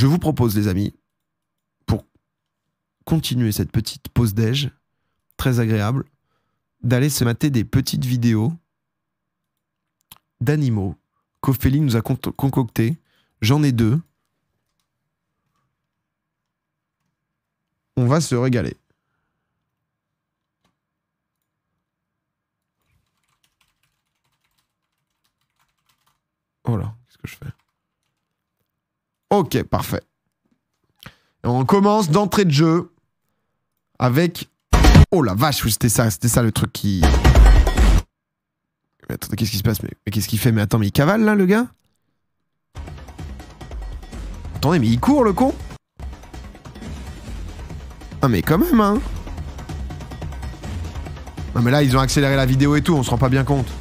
Je vous propose, les amis, pour continuer cette petite pause déj, très agréable, d'aller se mater des petites vidéos d'animaux qu'Ophélie nous a concoctées. J'en ai 2. On va se régaler. Oh là, qu'est-ce que je fais? Ok, parfait. Et on commence d'entrée de jeu avec... Oh la vache, c'était ça le truc qui... Mais attendez, qu'est-ce qui se passe? Mais qu'est-ce qu'il fait? Mais attends, mais il cavale là, le gars? Attendez, mais il court, le con? Ah mais quand même, hein. Non mais là, ils ont accéléré la vidéo et tout, on se rend pas bien compte.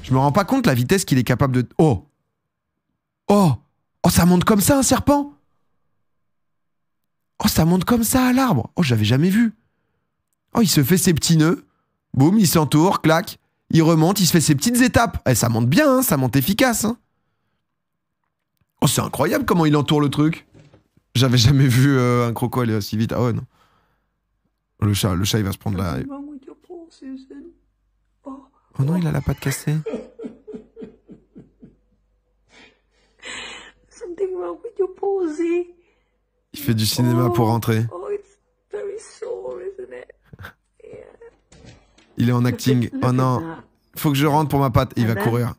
Je me rends pas compte la vitesse qu'il est capable de... Oh! Oh! Oh, ça monte comme ça, un serpent? Oh, ça monte comme ça à l'arbre. Oh, j'avais jamais vu. Oh, il se fait ses petits nœuds. Boum, il s'entoure, clac. Il remonte, il se fait ses petites étapes. Eh, ça monte bien, hein, ça monte efficace. Hein. Oh, c'est incroyable comment il entoure le truc. J'avais jamais vu un croco aller aussi vite. Ah ouais, non. Le chat, il va se prendre la... Oh non, il a la patte cassée. Il fait du cinéma pour rentrer. Il est en acting. Oh non. Faut que je rentre pour ma patte. Il va courir.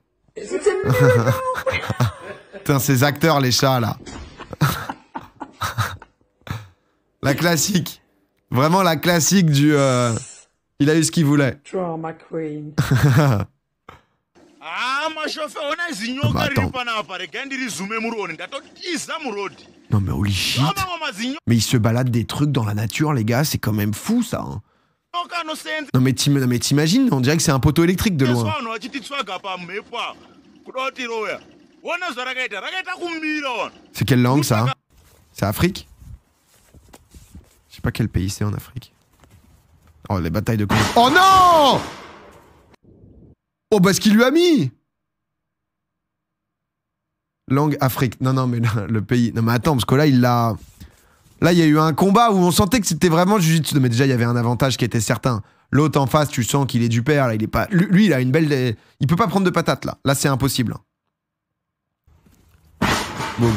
Putain, ces acteurs, les chats, là. La classique. Vraiment la classique du... Il a eu ce qu'il voulait. Drama queen. Bah, attends. Non mais holy shit. Mais il se balade des trucs dans la nature, les gars, c'est quand même fou ça. Hein. Non mais t'imagines, on dirait que c'est un poteau électrique de loin. C'est quelle langue ça? C'est Afrique? Je sais pas quel pays c'est en Afrique. Oh les batailles de... Oh non! Oh bah ce qu'il lui a mis! Langue Afrique. Non, non, mais là, le pays... Non, mais attends, parce que là, il l'a... Là, il y a eu un combat où on sentait que c'était vraiment Jujutsu. Mais déjà, il y avait un avantage qui était certain. L'autre en face, tu sens qu'il est du père. Là, il est pas... Lui, il a une belle... Il peut pas prendre de patates, là. Là, c'est impossible. Boum.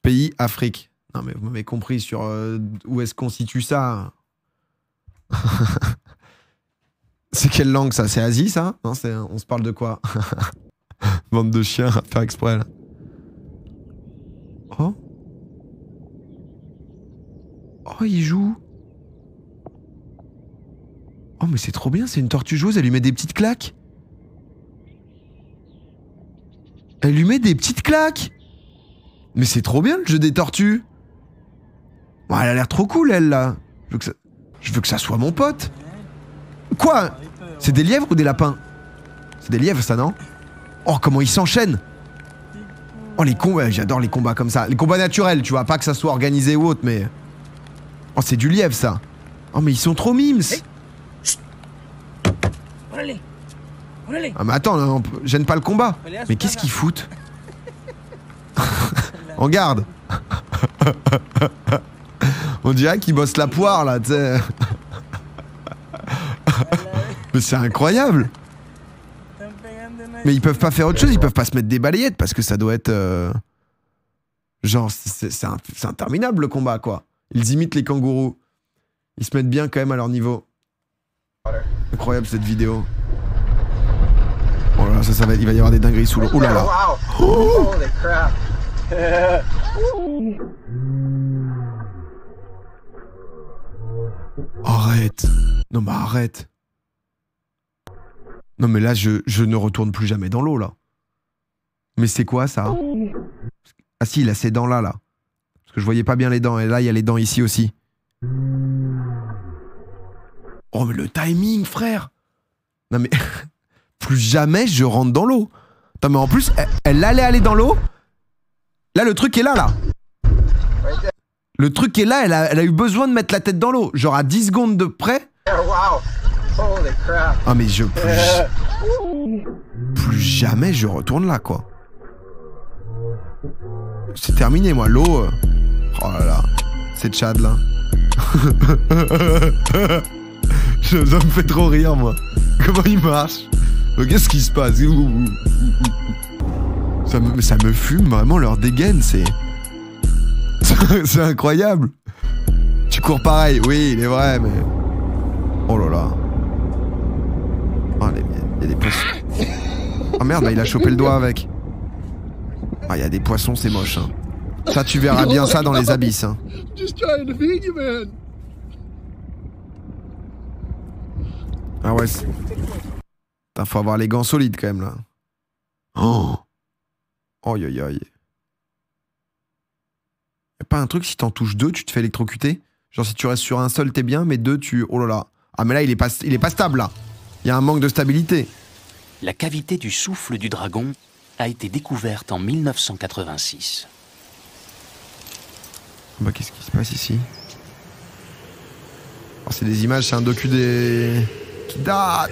Pays Afrique. Non, mais vous m'avez compris sur où est-ce qu'on situe ça. C'est quelle langue, ça? C'est Asie, ça? Non, on se parle de quoi? Bande de chiens à faire exprès là. Oh. Oh, il joue. Oh, mais c'est trop bien, c'est une tortue joueuse, elle lui met des petites claques. Elle lui met des petites claques. Mais c'est trop bien le jeu des tortues. Oh, elle a l'air trop cool, elle là. Je veux que ça soit mon pote. Quoi? C'est des lièvres ou des lapins? C'est des lièvres, ça, non? Oh, comment ils s'enchaînent! Oh, les combats, j'adore les combats comme ça. Les combats naturels, tu vois, pas que ça soit organisé ou autre, mais... Oh, c'est du lièvre, ça. Oh, mais ils sont trop mimes! Ah, mais attends, on gêne pas le combat. Mais qu'est-ce qu'ils foutent? En garde. On dirait qu'ils bossent la poire, là, tu sais. Mais c'est incroyable! Mais ils peuvent pas faire autre chose, ils peuvent pas se mettre des balayettes parce que ça doit être... Genre, c'est interminable le combat, quoi. Ils imitent les kangourous. Ils se mettent bien quand même à leur niveau. Incroyable cette vidéo. Oh là là, il va y avoir des dingueries sous l'eau. Oh là là. Oh. Arrête. Non mais arrête. Non mais là, je ne retourne plus jamais dans l'eau, là. Mais c'est quoi, ça? Ah si, il a ses dents là, là. Parce que je voyais pas bien les dents. Et là, il y a les dents ici aussi. Oh, mais le timing, frère! Non mais... plus jamais je rentre dans l'eau. Attends, mais en plus, elle allait aller dans l'eau. Là, le truc est là, là. Le truc est là, elle a eu besoin de mettre la tête dans l'eau. Genre à 10 secondes de près. Ah mais plus jamais je retourne là, quoi. C'est terminé, moi. L'eau... Oh là là. C'est Tchad, là. Ça me fait trop rire, moi. Comment il marche? Qu'est-ce qui se passe? Ça me fume, vraiment, leur dégaine, c'est... C'est incroyable. Tu cours pareil, oui, il est vrai, mais... Oh là là. Oh, il y a des poissons. Oh merde, bah, il a chopé le doigt avec. Ah, il y a des poissons, c'est moche, hein. Ça, tu verras bien ça dans les abysses, hein. Ah ouais, putain, faut avoir les gants solides, quand même, là. Oh. Aïe, aïe, aïe. Y'a pas un truc, si t'en touches deux, tu te fais électrocuter? Genre, si tu restes sur un seul, t'es bien, mais deux, tu... Oh là là. Ah, mais là, il est pas stable, là. Il y a un manque de stabilité. La cavité du souffle du dragon a été découverte en 1986. Bah, qu'est-ce qui se passe ici? Oh, c'est des images, c'est un docu des... qui date.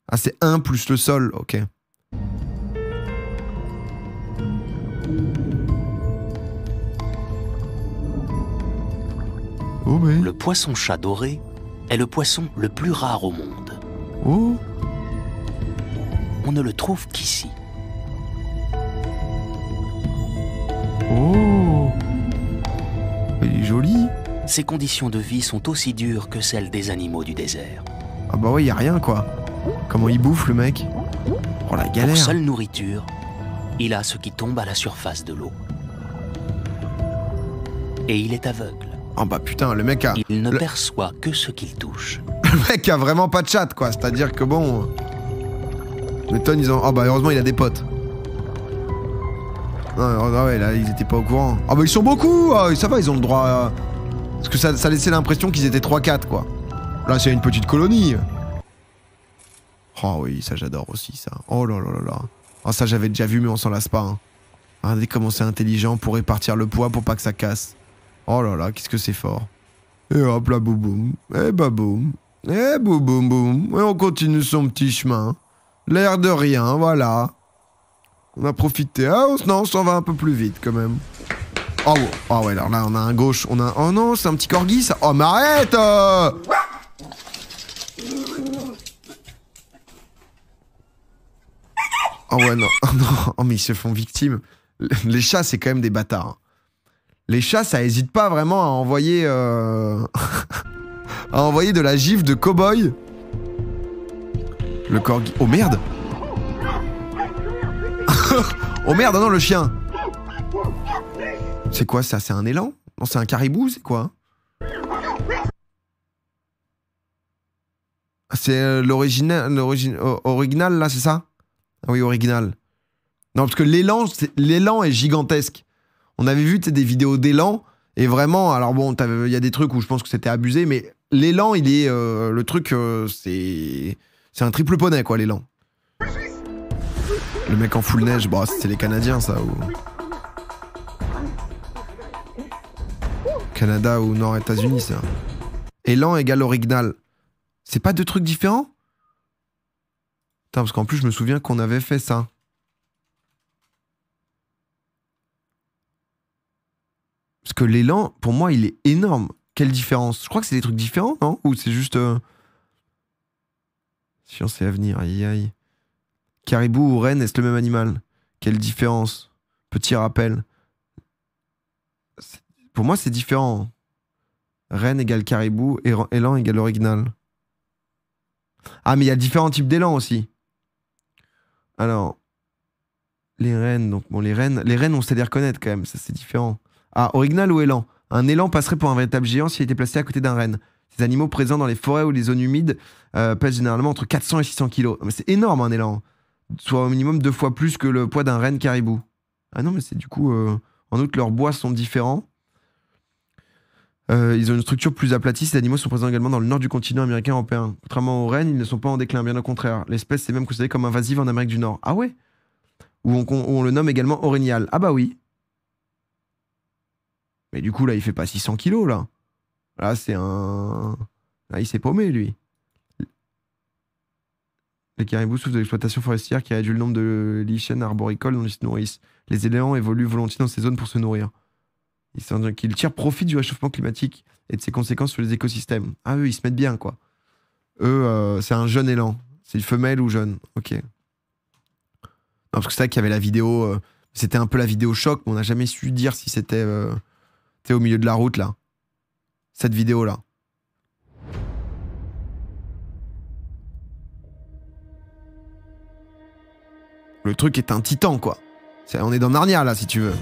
Ah, c'est 1 plus le sol, ok. Oh, mais... Le poisson-chat doré est le poisson le plus rare au monde. Oh. On ne le trouve qu'ici. Oh. Il est joli. Ses conditions de vie sont aussi dures que celles des animaux du désert. Ah bah ouais, y a rien, quoi. Comment il bouffe, le mec? Oh, la galère. Pour seule nourriture, il a ce qui tombe à la surface de l'eau. Et il est aveugle. Oh bah putain, le mec a... Il ne perçoit que ce qu'il touche. Le mec a vraiment pas de chat, quoi. C'est-à-dire que bon... M'étonne, ils ont... Oh bah heureusement, il a des potes. Ah ouais, là, ils étaient pas au courant. Ah bah ils sont beaucoup. Ça va, ils ont le droit... Parce que ça laissait l'impression qu'ils étaient 3-4, quoi. Là, c'est une petite colonie. Oh oui, ça j'adore aussi, ça. Oh là là là là. Oh, ça j'avais déjà vu, mais on s'en lasse pas. Hein. Regardez comment c'est intelligent pour répartir le poids pour pas que ça casse. Oh là là, qu'est-ce que c'est fort. Et hop là, boum boum. Et bah boum. Et boum boum boum. Et on continue son petit chemin. L'air de rien, voilà. On a profité. Ah non, on s'en va un peu plus vite quand même. Oh, oh ouais, alors là on a un gauche. On a... Oh non, c'est un petit corgi ça. Oh mais arrête Oh ouais, non. Oh non. Oh mais ils se font victimes. Les chats, c'est quand même des bâtards. Hein. Les chats, ça hésite pas vraiment à envoyer... à envoyer de la gifle de cow-boy. Le corgi... Oh merde. Oh merde, non, le chien. C'est quoi ça? C'est un élan? Non, c'est un caribou, c'est quoi? C'est l'original, là, c'est ça? Ah oui, original. Non, parce que l'élan est gigantesque. On avait vu des vidéos d'élan, et vraiment, alors bon, il y a des trucs où je pense que c'était abusé, mais l'élan, il est... le truc, c'est un triple poney, quoi, l'élan. Le mec en full neige, bah, c'est les Canadiens, ça, ou... Canada ou Nord-États-Unis, ça. Élan égale original. C'est pas deux trucs différents? Putain, parce qu'en plus, je me souviens qu'on avait fait ça. Parce que l'élan, pour moi, il est énorme. Quelle différence? Je crois que c'est des trucs différents, non? Ou c'est juste... Science et avenir, aïe aïe. Caribou ou renne, est-ce le même animal? Quelle différence? Petit rappel. Pour moi, c'est différent. Renne égale caribou et élan égale original. Ah, mais il y a différents types d'élan aussi. Alors... Les rennes, donc bon, les rennes, on sait les reconnaître quand même, ça c'est différent. Ah, original ou élan? Un élan passerait pour un véritable géant s'il était placé à côté d'un renne. Ces animaux présents dans les forêts ou les zones humides pèsent généralement entre 400 et 600 kilos. Mais c'est énorme un élan. Soit au minimum 2 fois plus que le poids d'un renne caribou. Ah non, mais c'est du coup... en outre, leurs bois sont différents. Ils ont une structure plus aplatie. Ces animaux sont présents également dans le nord du continent américain européen. Contrairement aux rennes, ils ne sont pas en déclin, bien au contraire. L'espèce est même considérée comme invasive en Amérique du Nord. Ah ouais? Où on le nomme également orignal. Ah bah oui. Mais du coup, là, il fait pas 600 kilos, là. Là, c'est un... Là, il s'est paumé, lui. Les caribous souffrent de l'exploitation forestière qui réduit le nombre de lichens arboricoles dont ils se nourrissent. Les éléphants évoluent volontiers dans ces zones pour se nourrir. Ils tirent profit du réchauffement climatique et de ses conséquences sur les écosystèmes. Ah, eux, ils se mettent bien, quoi. Eux, c'est un jeune élan. C'est une femelle ou jeune. Ok. Non, parce que c'est vrai qu'il y avait la vidéo... c'était un peu la vidéo choc, mais on n'a jamais su dire si c'était au milieu de la route, là. Cette vidéo-là. Le truc est un titan, quoi. On est dans Narnia, là, si tu veux.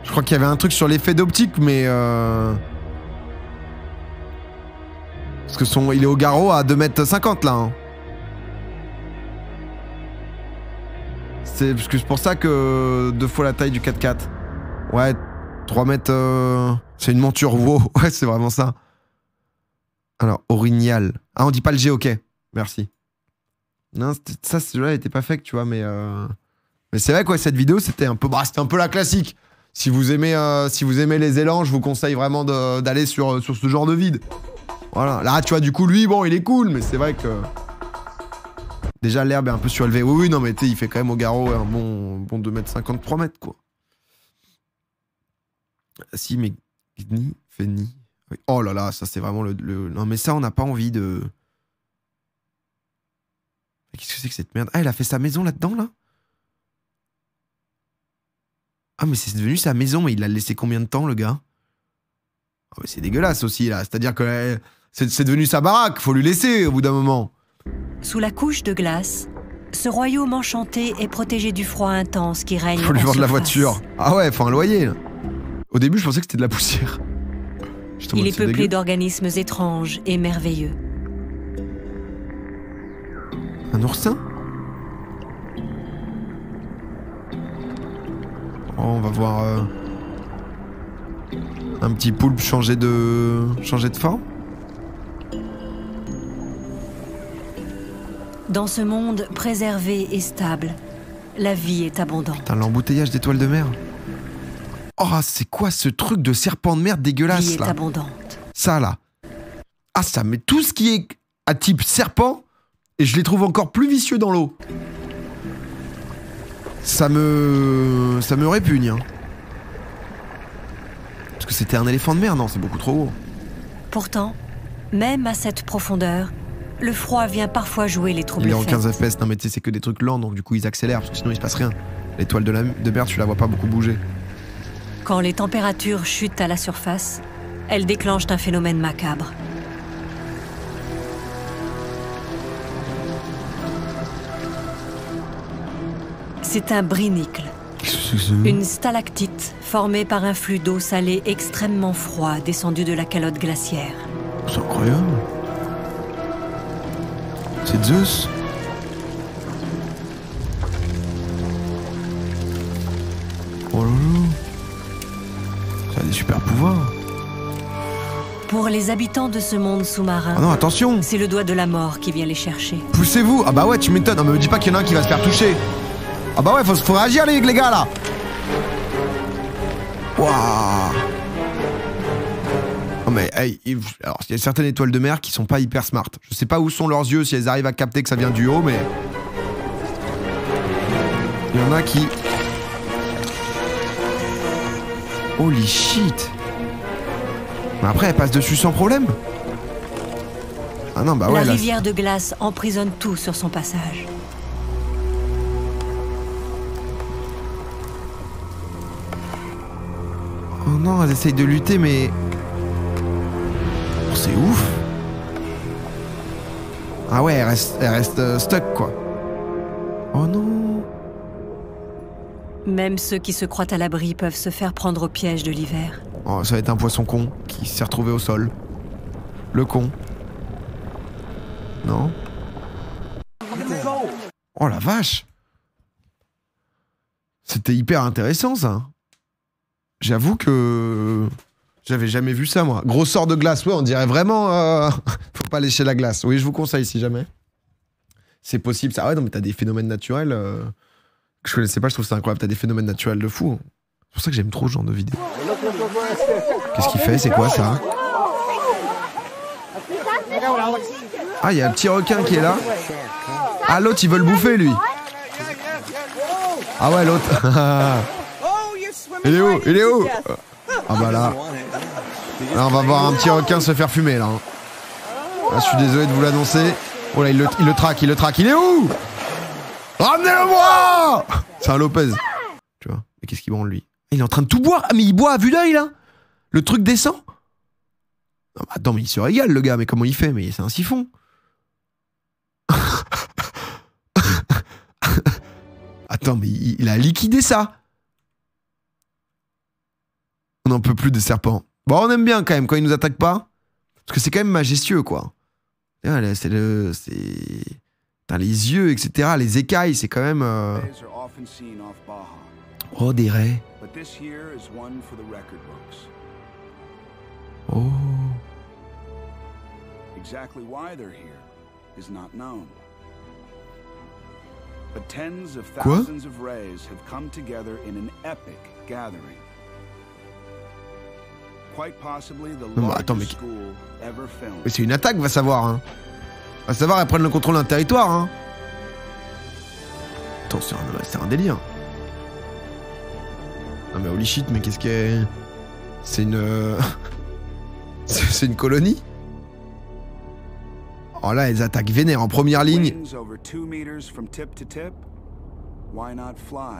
Je crois qu'il y avait un truc sur l'effet d'optique, mais... Parce que il est au garrot à 2,50 m, là. Hein. C'est pour ça que 2 fois la taille du 4x4. Ouais, 3 mètres... C'est une monture, wow. Ouais, c'est vraiment ça. Alors, orignal. Ah, on dit pas le G, ok. Merci. Non, ça, celui-là, il était pas fake, tu vois, mais c'est vrai, quoi, cette vidéo, c'était un peu... Bah, c'était un peu la classique. Si vous aimez les élans, je vous conseille vraiment d'aller sur ce genre de vide. Voilà. Là, tu vois, du coup, lui, bon, il est cool, mais c'est vrai que... Déjà, l'herbe est un peu surélevée. Oui, non, mais tu sais, il fait quand même au garrot un bon 2,50 m, 3 mètres, quoi. Si, mais... Ni, fait ni. Oui. Oh là là, ça c'est vraiment le... Non mais ça on n'a pas envie de... Qu'est-ce que c'est que cette merde? Ah, il a fait sa maison là-dedans, là? Ah mais c'est devenu sa maison, mais il l'a laissé combien de temps, le gars? Oh mais c'est dégueulasse aussi, là. C'est-à-dire que c'est devenu sa baraque, faut lui laisser au bout d'un moment. Sous la couche de glace, ce royaume enchanté est protégé du froid intense qui règne. Faut lui vendre la voiture. Ah ouais, faut un loyer, là. Au début, je pensais que c'était de la poussière. Il est peuplé d'organismes étranges et merveilleux. Un oursin? Oh, on va voir un petit poulpe changer de forme. Dans ce monde préservé et stable, la vie est abondante. Putain, l'embouteillage d'étoiles de mer. Oh, c'est quoi ce truc de serpent de mer dégueulasse, vie est là? abondante. Ça, là. Ah, ça, mais tout ce qui est à type serpent, et je les trouve encore plus vicieux dans l'eau. Ça me répugne, hein. Parce que c'était un éléphant de mer, non, c'est beaucoup trop haut. Pourtant, même à cette profondeur, le froid vient parfois jouer les troubles. Il est en faits. 15 FPS, non mais tu sais, c'est que des trucs lents, donc du coup ils accélèrent, parce que sinon il se passe rien. L'étoile de mer, tu la vois pas beaucoup bouger. Quand les températures chutent à la surface, elles déclenchent un phénomène macabre. C'est un brinicle, une stalactite formée par un flux d'eau salée extrêmement froid descendu de la calotte glaciaire. C'est incroyable. C'est Zeus. Oh là là. Ça a des super pouvoirs. Pour les habitants de ce monde sous-marin, Ah non, attention. c'est le doigt de la mort qui vient les chercher. Poussez-vous. Ah bah ouais, tu m'étonnes. Non mais me dis pas qu'il y en a un qui va se faire toucher. Ah bah ouais, faut réagir les gars là. Waouh. Non mais hey, alors il y a certaines étoiles de mer qui sont pas hyper smart. Je sais pas où sont leurs yeux, si elles arrivent à capter que ça vient du haut, mais il y en a qui... Holy shit. Mais après elle passe dessus sans problème. Ah non bah ouais. La rivière de glace emprisonne tout sur son passage. Oh non, elles essayent de lutter mais... Oh, c'est ouf. Ah ouais, elle reste stuck quoi. Oh non. Même ceux qui se croient à l'abri peuvent se faire prendre au piège de l'hiver. Oh, ça va être un poisson con qui s'est retrouvé au sol. Le con. Non? Oh la vache! C'était hyper intéressant ça. J'avoue que j'avais jamais vu ça moi. Gros sort de glace, ouais, on dirait vraiment... Faut pas lécher la glace. Oui, je vous conseille si jamais. C'est possible. Ça, ouais, non mais t'as des phénomènes naturels que je connaissais pas, je trouve ça incroyable. T'as des phénomènes naturels de fou. C'est pour ça que j'aime trop ce genre de vidéo. Qu'est-ce qu'il fait? C'est quoi ça? Ah, il y a un petit requin qui est là. Ah, l'autre, il veut le bouffer, lui. Ah ouais, l'autre. Il est où? Il est où? Ah bah là. Là, on va voir un petit requin se faire fumer, là. Ah, je suis désolé de vous l'annoncer. Oh là, il le traque, il le traque. Il est où? Ramenez-le-moi! C'est un Lopez. Tu vois? Mais qu'est-ce qu'il branle, lui? Il est en train de tout boire. Ah, mais il boit à vue d'œil, là. Le truc descend. Non, mais attends, mais il se régale, le gars. Mais comment il fait? Mais c'est un siphon. Attends, mais il a liquidé ça. On n'en peut plus des serpents. Bon, on aime bien quand même quand ils nous attaquent pas. Parce que c'est quand même majestueux, quoi. C'est le... Putain, les yeux, etc. Les écailles, c'est quand même... Oh, des raies. Oh. Exactly why they're here is not known. But tens of thousands of rays have come together in an epic gathering. Quite possibly the largest school ever filmed. Mais c'est une attaque, va savoir. Hein. Va savoir, elles prennent le contrôle d'un territoire. Hein. Attends, c'est un délire. Non mais holy shit, mais qu'est-ce qu'est... C'est une... c'est une colonie. Oh là, elles attaquent vénère en première ligne.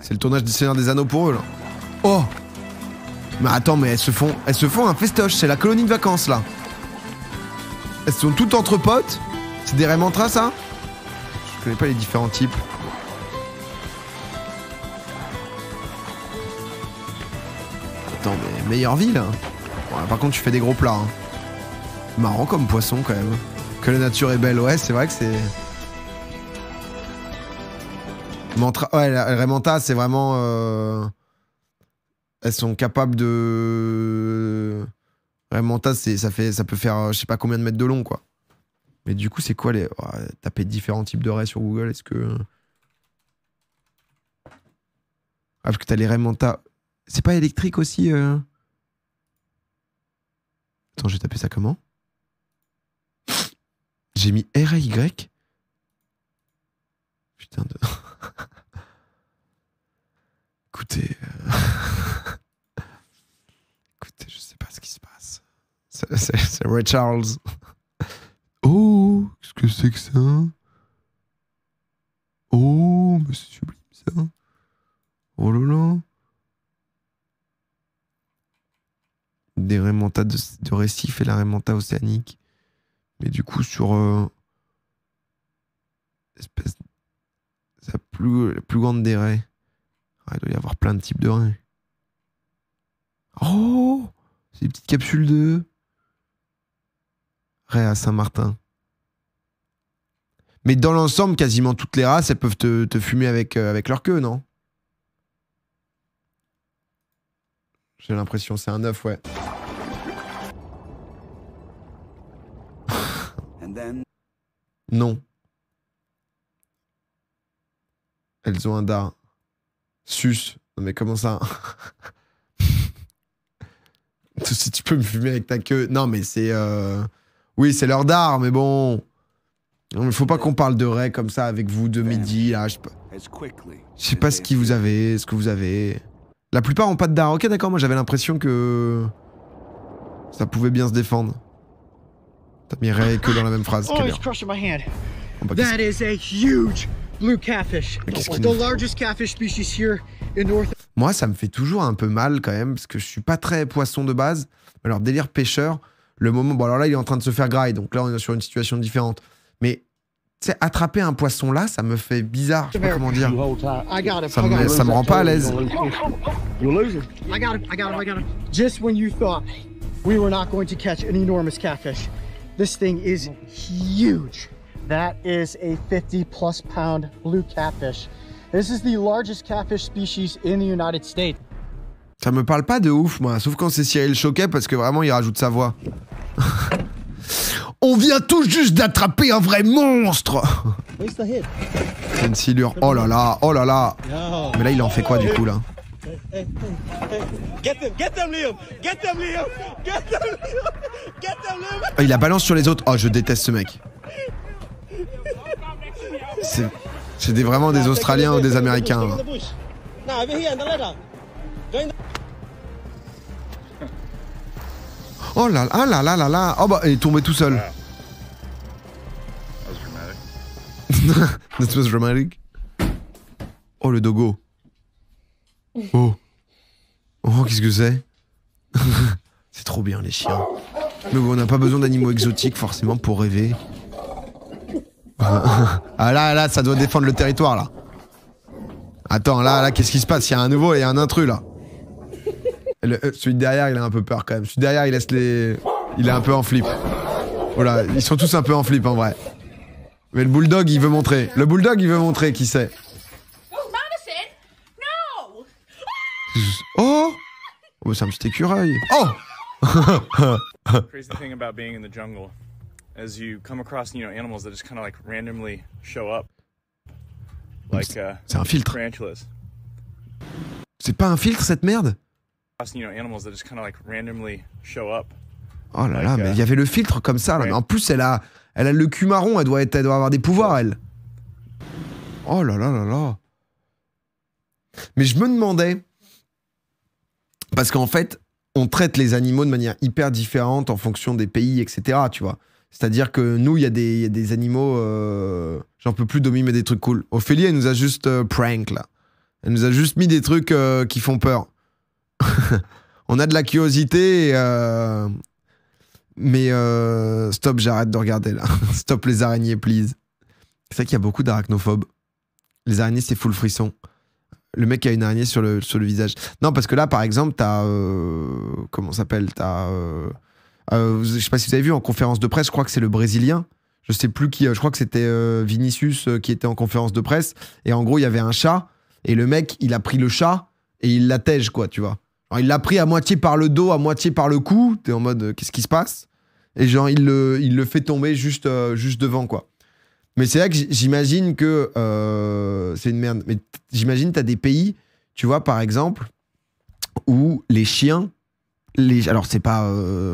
C'est le tournage du Seigneur des Anneaux pour eux, là. Oh! Mais attends, mais elles se font un festoche. C'est la colonie de vacances, là. Elles sont toutes entre potes. C'est des Raymantra, ça? Je connais pas les différents types. Attends, mais meilleure vie, là. Bon, là, par contre, tu fais des gros plats. Hein. Marrant comme poisson, quand même. Que la nature est belle, ouais, c'est vrai que c'est... Ouais, les Raymanta, c'est vraiment... Elles sont capables de... Raymanta, ça peut faire je sais pas combien de mètres de long, quoi. Mais du coup, c'est quoi les... Oh, taper différents types de raies sur Google, est-ce que... Ah, parce que t'as les Raymanta... C'est pas électrique aussi Attends, j'ai tapé ça comment? J'ai mis R-A-Y. Putain de... Écoutez... Écoutez, je sais pas ce qui se passe. C'est Ray Charles. Oh, qu'est-ce que c'est que ça? Oh, mais c'est sublime ça. Oh là là. Des Raymanta de récif et la Raymanta océanique. Mais du coup, sur espèce, la plus grande des raies. Ah, il doit y avoir plein de types de raies. Oh, c'est des petites capsules de raies à Saint-Martin. Mais dans l'ensemble, quasiment toutes les races, elles peuvent te fumer avec leur queue, non? J'ai l'impression, c'est un œuf, ouais. Non. Elles ont un dard. Sus. Non mais comment ça? Si tu peux me fumer avec ta queue. Non mais c'est... Oui, c'est leur dard, mais bon... Non, mais faut pas qu'on parle de raies comme ça avec vous de midi, là. Je sais pas ce que vous avez. La plupart ont pas de dard. Ok, d'accord, moi j'avais l'impression que... ça pouvait bien se défendre. T'as mis raies et queue dans la même phrase. Oh, it's crushing my hand. That is a huge blue catfish. The largest catfish species here in North. Moi, ça me fait toujours un peu mal quand même, parce que je suis pas très poisson de base. Alors, délire pêcheur, le moment... Bon, alors là, il est en train de se faire graille, donc là, on est sur une situation différente. Mais, tu sais, attraper un poisson là, ça me fait bizarre. Je sais pas comment dire. Ça me rend pas à l'aise. I got him. Just when you thought we were not going to catch an enormous catfish, this thing is huge. That is a 50+ pound blue catfish. This is the largest catfish species in the United States. Ça me parle pas de ouf, moi, sauf quand c'est Cyril Choquet, parce que vraiment, il rajoute sa voix. On vient tout juste d'attraper un vrai monstre. C'est une silure. Oh là là, oh là là. Mais là, il en fait quoi, du coup, là? Oh, il la balance sur les autres. Oh, je déteste ce mec. C'est vraiment des Australiens ou des Américains. Oh là là là là là là. Oh bah, il est tombé tout seul. That was dramatic. Oh, le dogo. Oh. Oh, qu'est-ce que c'est? C'est trop bien, les chiens. Mais bon, on n'a pas besoin d'animaux exotiques, forcément, pour rêver. Ah là, ça doit défendre le territoire, là. Attends, là, qu'est-ce qui se passe? Il y a un nouveau et un intrus, là. Celui de derrière, il a un peu peur, quand même. Celui de derrière, il laisse les... Il est un peu en flip. Voilà, ils sont tous un peu en flip, en vrai. Mais le bulldog, il veut montrer. Le bulldog, il veut montrer qui c'est. Oh! Oh, c'est un petit écureuil. Oh! Crazy thing about being in the jungle is you come across, you know, animals that just kind of like randomly show up. Like c'est un filtre. Tarantulas. C'est pas un filtre, cette merde? You know, animals that just kind of like randomly show up. Oh là là, mais il y avait le filtre comme ça, là. Mais en plus, elle a le cul marron, elle doit avoir des pouvoirs, elle. Oh là là là là. Mais je me demandais, parce qu'en fait, on traite les animaux de manière hyper différente en fonction des pays, etc. Tu vois. C'est-à-dire que nous, il y a des animaux... J'en peux plus, Domi met des trucs cool. Ophélie, elle nous a juste prank, là. Elle nous a juste mis des trucs qui font peur. On a de la curiosité, mais stop, j'arrête de regarder, là. Stop les araignées, please. C'est vrai qu'il y a beaucoup d'arachnophobes. Les araignées, c'est full frisson. Le mec a une araignée sur le visage. Non, parce que là, par exemple, t'as... comment ça s'appelle? T'as... je sais pas si vous avez vu en conférence de presse, je crois que c'est le Brésilien. Je sais plus qui... je crois que c'était Vinicius qui était en conférence de presse. Et en gros, il y avait un chat. Et le mec, il a pris le chat et il l'attège, quoi, tu vois. Alors, il l'a pris à moitié par le dos, à moitié par le cou. T'es en mode, qu'est-ce qui se passe? Et genre, il le fait tomber juste devant, quoi. Mais c'est vrai que j'imagine que c'est une merde. Mais j'imagine t'as des pays, tu vois, par exemple, où les chiens, alors c'est pas,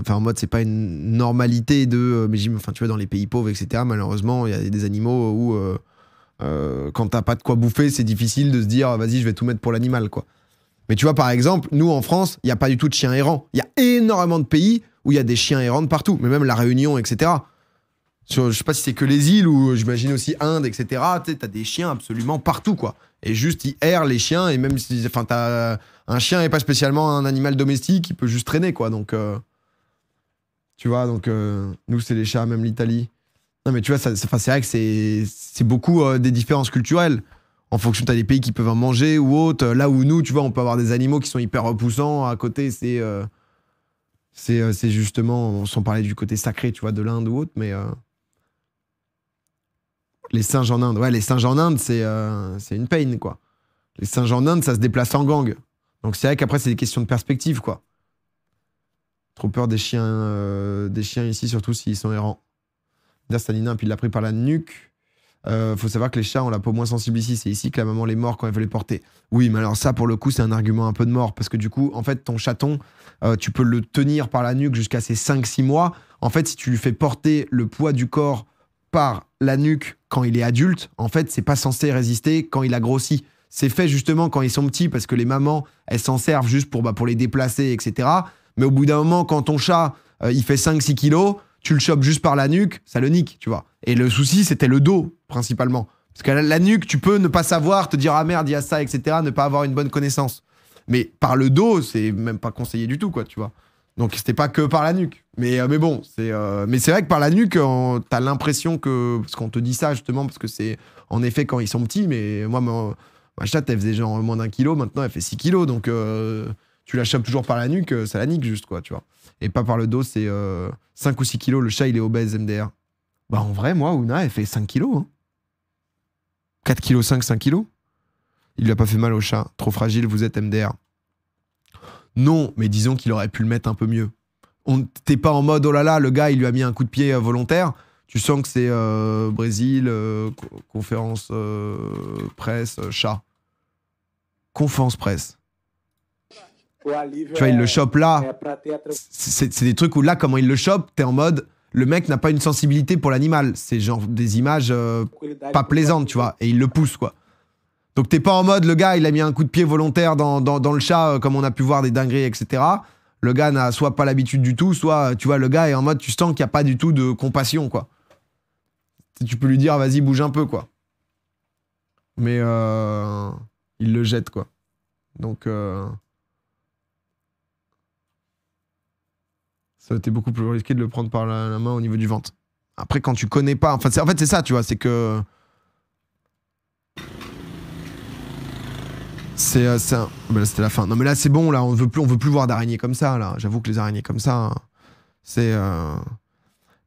en mode c'est pas une normalité de, mais enfin tu vois dans les pays pauvres, etc. Malheureusement, il y a des animaux où quand t'as pas de quoi bouffer, c'est difficile de se dire vas-y je vais tout mettre pour l'animal, quoi. Mais tu vois par exemple, nous en France, il y a pas du tout de chiens errants. Il y a énormément de pays où il y a des chiens errants de partout, mais même la Réunion, etc. Je sais pas si c'est que les îles ou j'imagine aussi Inde, etc. Tu sais, t'as des chiens absolument partout, quoi. Et juste, ils errent les chiens, et même si un chien n'est pas spécialement un animal domestique, il peut juste traîner, quoi. Donc, tu vois, donc nous, c'est les chats, même l'Italie. Non, mais tu vois, c'est vrai que c'est beaucoup des différences culturelles. En fonction, t'as des pays qui peuvent en manger ou autre. Là où nous, tu vois, on peut avoir des animaux qui sont hyper repoussants. À côté, c'est justement, sans parler du côté sacré, tu vois, de l'Inde ou autre, mais... Les singes en Inde, ouais, les singes en Inde, c'est une pain, quoi. Les singes en Inde, ça se déplace en gang. Donc c'est vrai qu'après, c'est des questions de perspective, quoi. Trop peur des chiens ici, surtout s'ils sont errants. D'ailleurs, Stanina, puis il l'a pris par la nuque. Faut savoir que les chats ont la peau moins sensible ici. C'est ici que la maman les mord quand elle veut les porter. Oui, mais alors ça, pour le coup, c'est un argument un peu de mort. Parce que du coup, en fait, ton chaton, tu peux le tenir par la nuque jusqu'à ses 5-6 mois. En fait, si tu lui fais porter le poids du corps par la nuque quand il est adulte, en fait, c'est pas censé résister quand il a grossi. C'est fait justement quand ils sont petits parce que les mamans, elles s'en servent juste pour les déplacer, etc. Mais au bout d'un moment, quand ton chat, il fait 5-6 kilos, tu le chopes juste par la nuque, ça le nique, tu vois. Et le souci, c'était le dos, principalement. Parce que la nuque, tu peux ne pas savoir, te dire « Ah merde, il y a ça, etc. » Ne pas avoir une bonne connaissance. Mais par le dos, c'est même pas conseillé du tout, quoi, tu vois. Donc c'était pas que par la nuque. Mais bon, c'est vrai que par la nuque, t'as l'impression que... Parce qu'on te dit ça justement, parce que c'est en effet quand ils sont petits, mais moi, ma chatte, elle faisait genre moins d'1 kilo, maintenant elle fait 6 kilos, donc tu la chopes toujours par la nuque, ça la nique juste, quoi, tu vois. Et pas par le dos, c'est 5 ou 6 kilos, le chat il est obèse, MDR. Bah en vrai, moi, Ouna, elle fait 5 kilos. Hein. 4 kilos 5 kilos. Il lui a pas fait mal au chat. Trop fragile, vous êtes MDR. Non, mais disons qu'il aurait pu le mettre un peu mieux. T'es pas en mode, oh là là, le gars, il lui a mis un coup de pied volontaire. Tu sens que c'est Brésil, conférence presse, chat. Conférence presse. Tu vois, il le chope là. C'est des trucs où là, comment il le chope, t'es en mode, le mec n'a pas une sensibilité pour l'animal. C'est genre des images pas plaisantes, tu vois, et il le pousse, quoi. Donc t'es pas en mode, le gars, il a mis un coup de pied volontaire dans le chat, comme on a pu voir des dingueries, etc. Le gars n'a soit pas l'habitude du tout, soit, tu vois, le gars est en mode, tu sens qu'il n'y a pas du tout de compassion, quoi. Tu peux lui dire, vas-y, bouge un peu, quoi. Mais il le jette, quoi. Donc ça a été beaucoup plus risqué de le prendre par la main au niveau du ventre. Après, quand tu connais pas... Enfin, en fait, c'est ça, tu vois, c'est que... Ben là, c'était la fin. Non, mais là, c'est bon, là, on veut plus voir d'araignées comme ça, là. J'avoue que les araignées comme ça, c'est...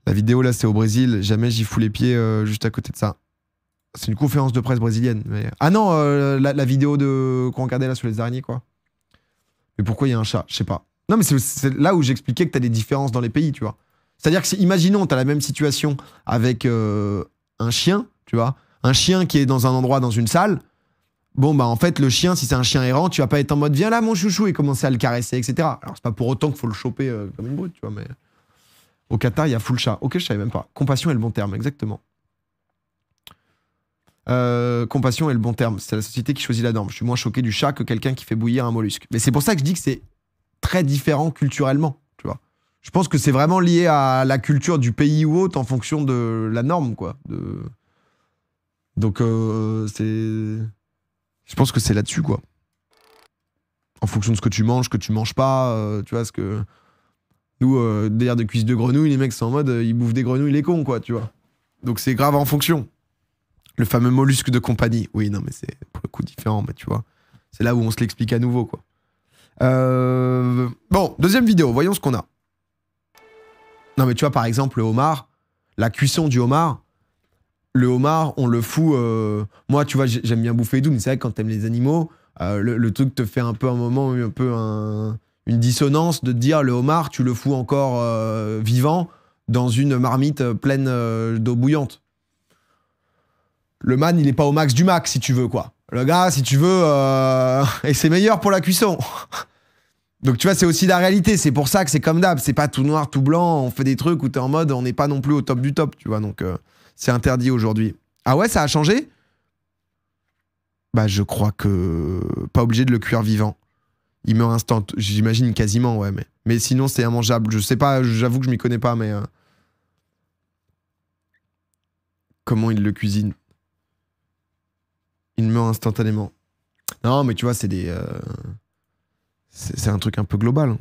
La vidéo, là, c'est au Brésil. Jamais j'y fous les pieds juste à côté de ça. C'est une conférence de presse brésilienne. Mais... Ah non, la vidéo qu'on regardait là sur les araignées, quoi. Mais pourquoi il y a un chat? Je sais pas. Non, mais c'est là où j'expliquais que t'as des différences dans les pays, tu vois. C'est-à-dire que, imaginons, t'as la même situation avec un chien, tu vois. Un chien qui est dans un endroit, dans une salle. Bon, bah en fait, le chien, si c'est un chien errant, tu vas pas être en mode viens là, mon chouchou, et commencer à le caresser, etc. Alors, c'est pas pour autant qu'il faut le choper comme une brute, tu vois, mais. Au Qatar, il y a full chat. Ok, je savais même pas. Compassion est le bon terme, exactement. Compassion est le bon terme. C'est la société qui choisit la norme. Je suis moins choqué du chat que quelqu'un qui fait bouillir un mollusque. Mais c'est pour ça que je dis que c'est très différent culturellement, tu vois. Je pense que c'est vraiment lié à la culture du pays ou autre en fonction de la norme, quoi. Donc, c'est... Je pense que c'est là-dessus, quoi. En fonction de ce que tu manges pas, tu vois, ce que... Nous, derrière de cuisses de grenouilles, les mecs sont en mode, ils bouffent des grenouilles, les cons, quoi, tu vois. Donc c'est grave en fonction. Le fameux mollusque de compagnie. Oui, non, mais c'est pour le coup différent, mais tu vois. C'est là où on se l'explique à nouveau, quoi. Bon, deuxième vidéo, voyons ce qu'on a. Non, mais tu vois, par exemple, le homard, la cuisson du homard, le homard, on le fout... Moi, tu vois, j'aime bien bouffer et tout, mais c'est vrai que quand t'aimes les animaux, le truc te fait un peu un moment, un peu une dissonance de te dire, le homard, tu le fous encore vivant dans une marmite pleine d'eau bouillante. Le man, il est pas au max du max, si tu veux, quoi. Le gars, si tu veux... Et c'est meilleur pour la cuisson. Donc, tu vois, c'est aussi la réalité. C'est pour ça que c'est comme d'hab. C'est pas tout noir, tout blanc. On fait des trucs où t'es en mode, on n'est pas non plus au top du top, tu vois. Donc, c'est interdit aujourd'hui. Ah ouais, ça a changé? Bah, je crois que... Pas obligé de le cuire vivant. Il meurt instant. J'imagine quasiment, ouais. Mais sinon, c'est immangeable. Je sais pas, j'avoue que je m'y connais pas, mais... Comment il le cuisine? Il meurt instantanément. Non, mais tu vois, c'est des... C'est un truc un peu global.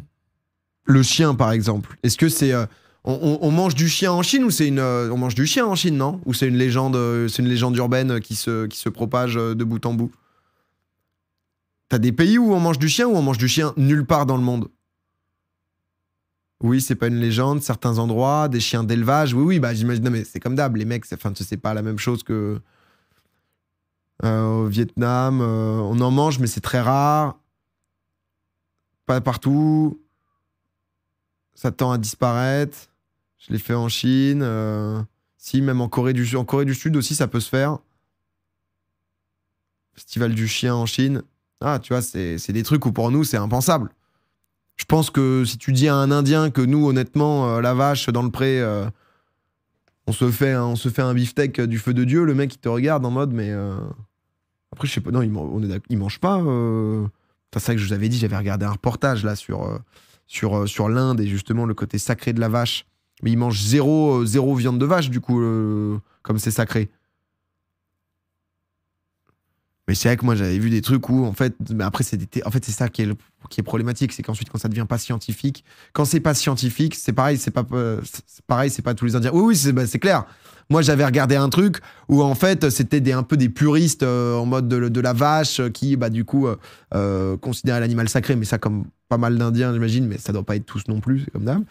Le chien, par exemple. Est-ce que c'est... On mange du chien en Chine ou c'est une... on mange du chien en Chine, non? Ou c'est une légende urbaine qui se propage de bout en bout? T'as des pays où on mange du chien ou on mange du chien nulle part dans le monde? Oui, c'est pas une légende. Certains endroits, des chiens d'élevage. Oui, bah j'imagine... Non, mais c'est comme d'hab. Les mecs, c'est pas la même chose que... au Vietnam, on en mange, mais c'est très rare. Pas partout. Ça tend à disparaître. Je l'ai fait en Chine. Si, même en Corée du Sud aussi, ça peut se faire. Festival du chien en Chine. Ah, tu vois, c'est des trucs où pour nous, c'est impensable. Je pense que si tu dis à un Indien que nous, honnêtement, la vache dans le pré, on se fait un beefsteak du feu de Dieu, le mec, il te regarde en mode, mais... Après, je sais pas, non, il mange pas. C'est ça que je vous avais dit, j'avais regardé un reportage là sur l'Inde et justement le côté sacré de la vache. Mais il mange zéro viande de vache, du coup, comme c'est sacré. Mais c'est vrai que moi, j'avais vu des trucs où, en fait, mais après, c'est ça qui est problématique, c'est qu'ensuite, quand ça devient pas scientifique, quand c'est pas scientifique, c'est pareil, c'est pas tous les Indiens. Oui, c'est clair. Moi, j'avais regardé un truc où, en fait, c'était un peu des puristes en mode de la vache qui, bah, du coup, considéraient l'animal sacré, mais ça, comme pas mal d'Indiens, j'imagine, mais ça doit pas être tous non plus, c'est comme d'hab.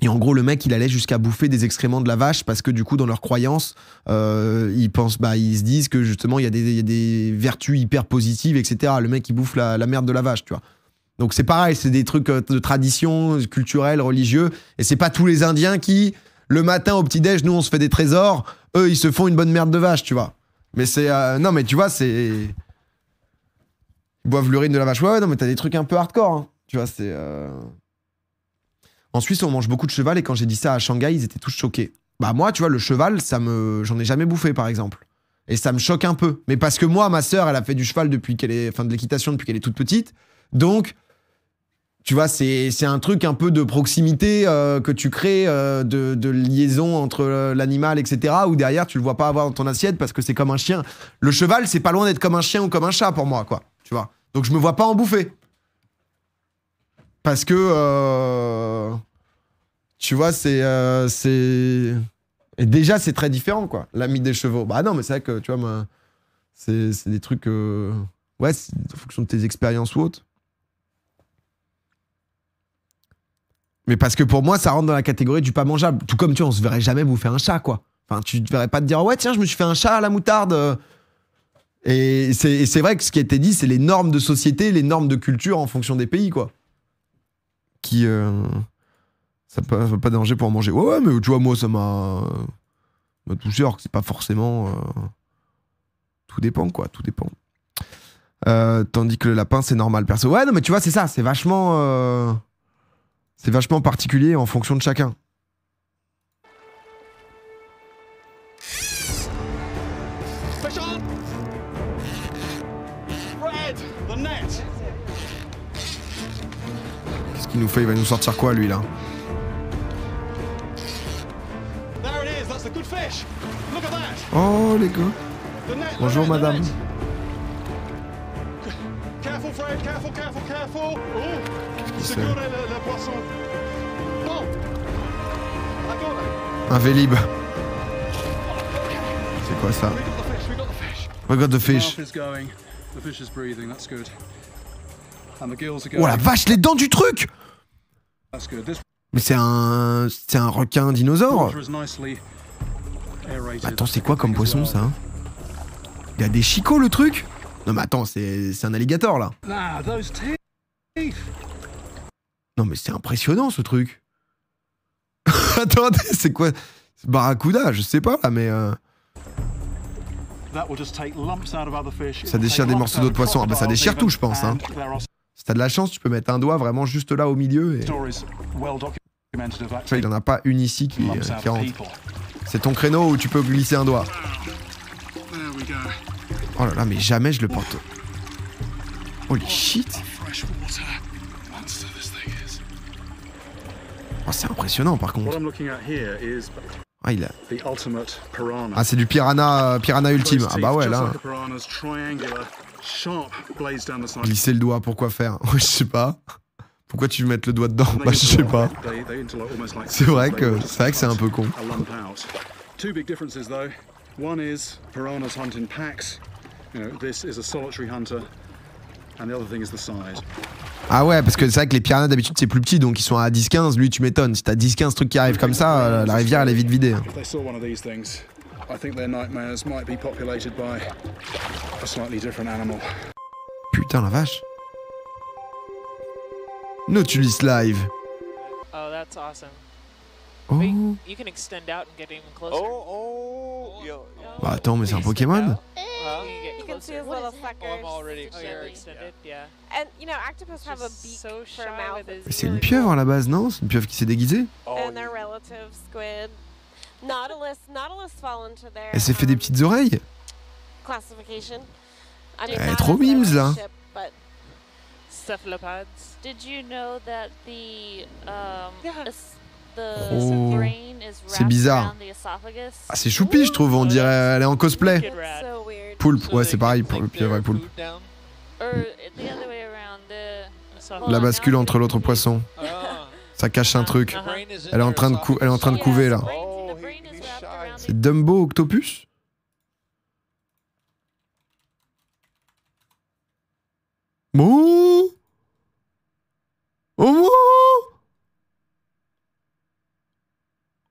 Et en gros, le mec, il allait jusqu'à bouffer des excréments de la vache parce que, du coup, dans leurs croyances, ils se disent que, justement, il y a des vertus hyper positives, etc. Le mec, il bouffe la merde de la vache, tu vois. Donc, c'est pareil, c'est des trucs de tradition, culturels, religieux. Et c'est pas tous les Indiens qui... Le matin, au petit-déj, nous, on se fait des trésors. Eux, ils se font une bonne merde de vache, tu vois. Mais c'est... non, mais tu vois, c'est... Ils boivent l'urine de la vache. Ouais, non, mais t'as des trucs un peu hardcore. Hein. Tu vois, c'est... En Suisse, on mange beaucoup de cheval et quand j'ai dit ça à Shanghai, ils étaient tous choqués. Bah moi, tu vois, le cheval, j'en ai jamais bouffé, par exemple. Et ça me choque un peu. Mais parce que moi, ma sœur, elle a fait du cheval depuis qu'elle est... Enfin, de l'équitation depuis qu'elle est toute petite. Donc, tu vois, c'est un truc un peu de proximité que tu crées, de liaison entre l'animal, etc. Où derrière, tu le vois pas avoir dans ton assiette parce que c'est comme un chien. Le cheval, c'est pas loin d'être comme un chien ou comme un chat pour moi, quoi. Tu vois. Donc, je me vois pas en bouffer. Parce que, tu vois, c'est... Et déjà, c'est très différent, quoi, l'ami des chevaux. Bah non, mais c'est vrai que, tu vois, c'est des trucs... Ouais, c'est en fonction de tes expériences ou autres. Mais parce que pour moi, ça rentre dans la catégorie du pas mangeable. Tout comme, tu vois, on se verrait jamais bouffer un chat, quoi. Enfin, tu ne verrais pas te dire, ouais, tiens, je me suis fait un chat à la moutarde. Et c'est vrai que ce qui a été dit, c'est les normes de société, les normes de culture en fonction des pays, quoi. Qui... ça peut pas déranger pour en manger. Ouais, mais tu vois, moi, ça m'a touché, alors que c'est pas forcément... Tout dépend, quoi, tout dépend. Tandis que le lapin, c'est normal, perso. Ouais, non, mais tu vois, c'est ça, c'est vachement particulier en fonction de chacun. Qu'est-ce qu'il nous fait? Il va nous sortir quoi, lui, là? Oh, les gars. Bonjour, madame. Careful, Fred, careful, careful, careful. Oh, c'est secure le poisson. Oh, I got it. Un Vélib. C'est quoi ça? We got the fish, we got the fish. We got the fish. The mouth is going. The fish is breathing, that's good. And the gills are going. Oh la vache, les dents du truc! That's good. This Mais c'est un requin dinosaure. water is nicely aerated. Attends, c'est quoi comme poisson, ça? Il y a des chicots, le truc? Non mais attends, c'est un alligator, là. Ah, those teeth. Non mais c'est impressionnant, ce truc. Attendez, c'est quoi? C'est barracuda, je sais pas, là, mais... Ça déchire des morceaux d'autres poissons. Ah bah ça déchire tout, je pense. Hein. Si t'as de la chance, tu peux mettre un doigt vraiment juste là au milieu. Et... Enfin, il en a pas une ici qui rentre. C'est ton créneau où tu peux glisser un doigt. Oh là là, mais jamais je le porte. Holy shit. Oh, c'est impressionnant par contre. Ah, il a... Ah, c'est du piranha ultime. Ah bah ouais, là. Glisser le doigt, pourquoi faire? Je sais pas. Pourquoi tu veux mettre le doigt dedans? Bah je sais pas. C'est vrai que c'est un peu con. Two big differences though. One is piranhas hunt in packs. You know, this is a solitary hunter. And the other thing is the size. Ah ouais, parce que c'est vrai que les piranhas d'habitude c'est plus petit, donc ils sont à 10-15, lui tu m'étonnes. Si t'as 10-15 trucs qui arrivent comme ça, la rivière elle est vite vidée. Hein. If they saw one of these things, I think their nightmares might be populated by a slightly different animal. Putain la vache. Nautilus Live. Oh, that's awesome. Oh. You can extend out and get even closer. Bah attends, mais c'est un Pokémon? You can see his little suckers. I'm already extended, yeah. And you know, octopus have a beak for a mouth. Mais c'est une pieuvre à la base, non? C'est une pieuvre qui s'est déguisée? And their relative squid. Nautilus fall into their Elle s'est fait des petites oreilles? classification. Elle est trop mimes là. Cephalopods. Did you know that the Oh. brain is C'est wrapped bizarre. around the esophagus? Ah c'est choupi je trouve, on dirait elle est en cosplay. So weird. Poulpe, ouais c'est pareil pour le pieuvre et poulpe. Or the other way around, La bascule entre l'autre poisson. Ça cache un truc. Elle est en train de couver là. C'est Dumbo Octopus? Oh oh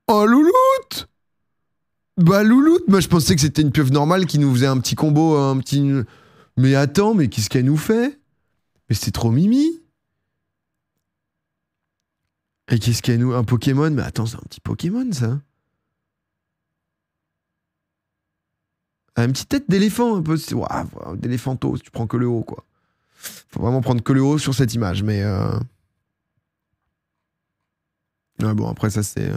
oh louloute. Bah louloute, moi je pensais que c'était une pieuvre normale qui nous faisait un petit combo, un petit... Mais attends, mais qu'est-ce qu'elle nous fait? Mais c'est trop mimi. Et qu'est-ce qu'elle nous... Un Pokémon? Mais attends, c'est un petit Pokémon ça. Elle a une petite tête d'éléphant un peu. Waouh, d'éléphanto, si tu prends que le haut quoi. Faut vraiment prendre que le haut sur cette image, mais... Ouais, bon, après, ça, c'est...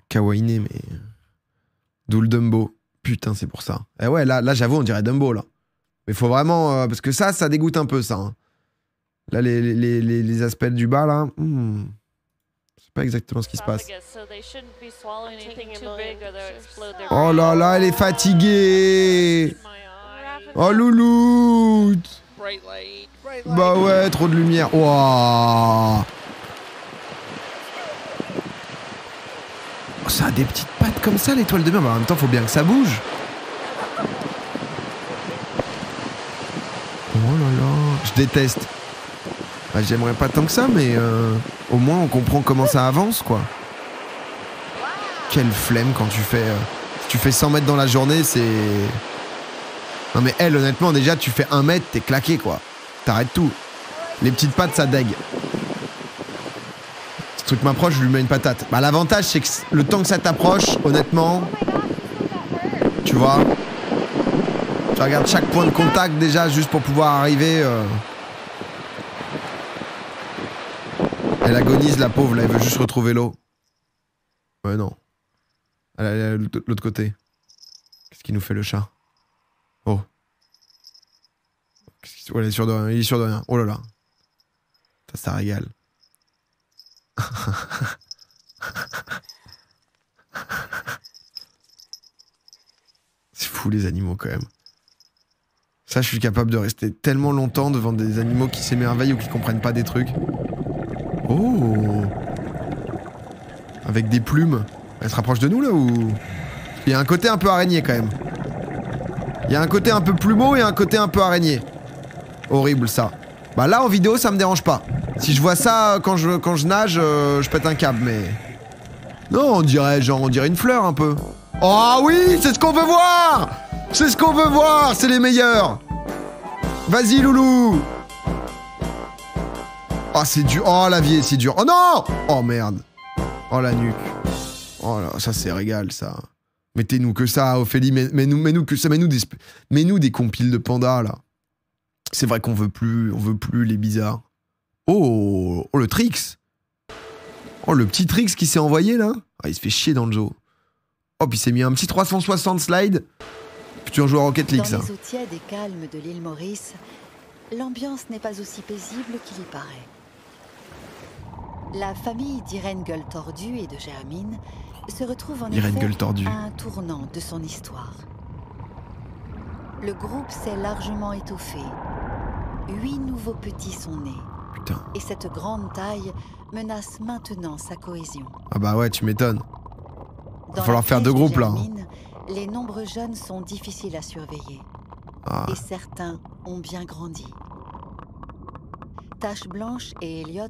Kawaii, mais... D'où le Dumbo. Putain, c'est pour ça. Eh ouais, là j'avoue, on dirait Dumbo, là. Mais faut vraiment... parce que ça dégoûte un peu, ça. Hein. Là, les aspects du bas, là... C'est pas exactement ce qui se passe. Oh là là, elle est fatiguée. Oh louloute. Bah ouais, trop de lumière. Waouh. Oh, ça a des petites pattes comme ça, l'étoile de mer. Mais en même temps, faut bien que ça bouge. Oh là là, je déteste. Bah, j'aimerais pas tant que ça, mais au moins on comprend comment ça avance, quoi. Quelle flemme quand tu fais... si tu fais 100 mètres dans la journée, c'est... Non mais elle, honnêtement, déjà, tu fais 1 mètre, t'es claqué, quoi. T'arrêtes tout. Les petites pattes, ça dégue. Ce truc m'approche, je lui mets une patate. Bah l'avantage, c'est que le temps que ça t'approche, honnêtement... Tu vois, tu regardes chaque point de contact, déjà, juste pour pouvoir arriver... Elle agonise, la pauvre, là, elle veut juste retrouver l'eau. Ouais, non. Elle est de l'autre côté. Qu'est-ce qu'il nous fait, le chat? Oh. Ouais, il est sûr de rien, il est sûr de rien. Oh là là. Ça régale. C'est fou, les animaux, quand même. Ça, je suis capable de rester tellement longtemps devant des animaux qui s'émerveillent ou qui comprennent pas des trucs. Oh. Avec des plumes. Elle se rapproche de nous là ou... Il y a un côté un peu araignée quand même. Il y a un côté un peu plumeau et un côté un peu araignée. Horrible ça. Bah là en vidéo ça me dérange pas. Si je vois ça quand je nage, je pète un câble mais... Non on dirait une fleur un peu. Oh oui, c'est ce qu'on veut voir. C'est ce qu'on veut voir, c'est les meilleurs. Vas-y loulou. Oh, c'est dur. Oh, la vie, c'est dur. Oh non. Oh, merde. Oh, la nuque. Oh là, ça, c'est régal, ça. Mettez-nous que ça, Ophélie. Mets-nous que ça. Mets-nous des compiles de pandas, là. C'est vrai qu'on veut plus les bizarres. Oh, le Trix. Oh, le petit Trix qui s'est envoyé, là. Ah, il se fait chier dans le zoo. Oh, puis il s'est mis un petit 360 slide. Futur joueur Rocket League, ça. Dans les eaux tièdes et calmes de l'île Maurice, l'ambiance n'est pas aussi paisible qu'il y paraît. La famille d'Irène Gueule Tordue et de Germine se retrouve en effet à un tournant de son histoire. Le groupe s'est largement étoffé. 8 nouveaux petits sont nés. Putain. Et cette grande taille menace maintenant sa cohésion. Ah bah ouais, tu m'étonnes. Il va falloir faire 2 groupes là. Les nombreux jeunes sont difficiles à surveiller. Et certains ont bien grandi. Tache Blanche et Elliot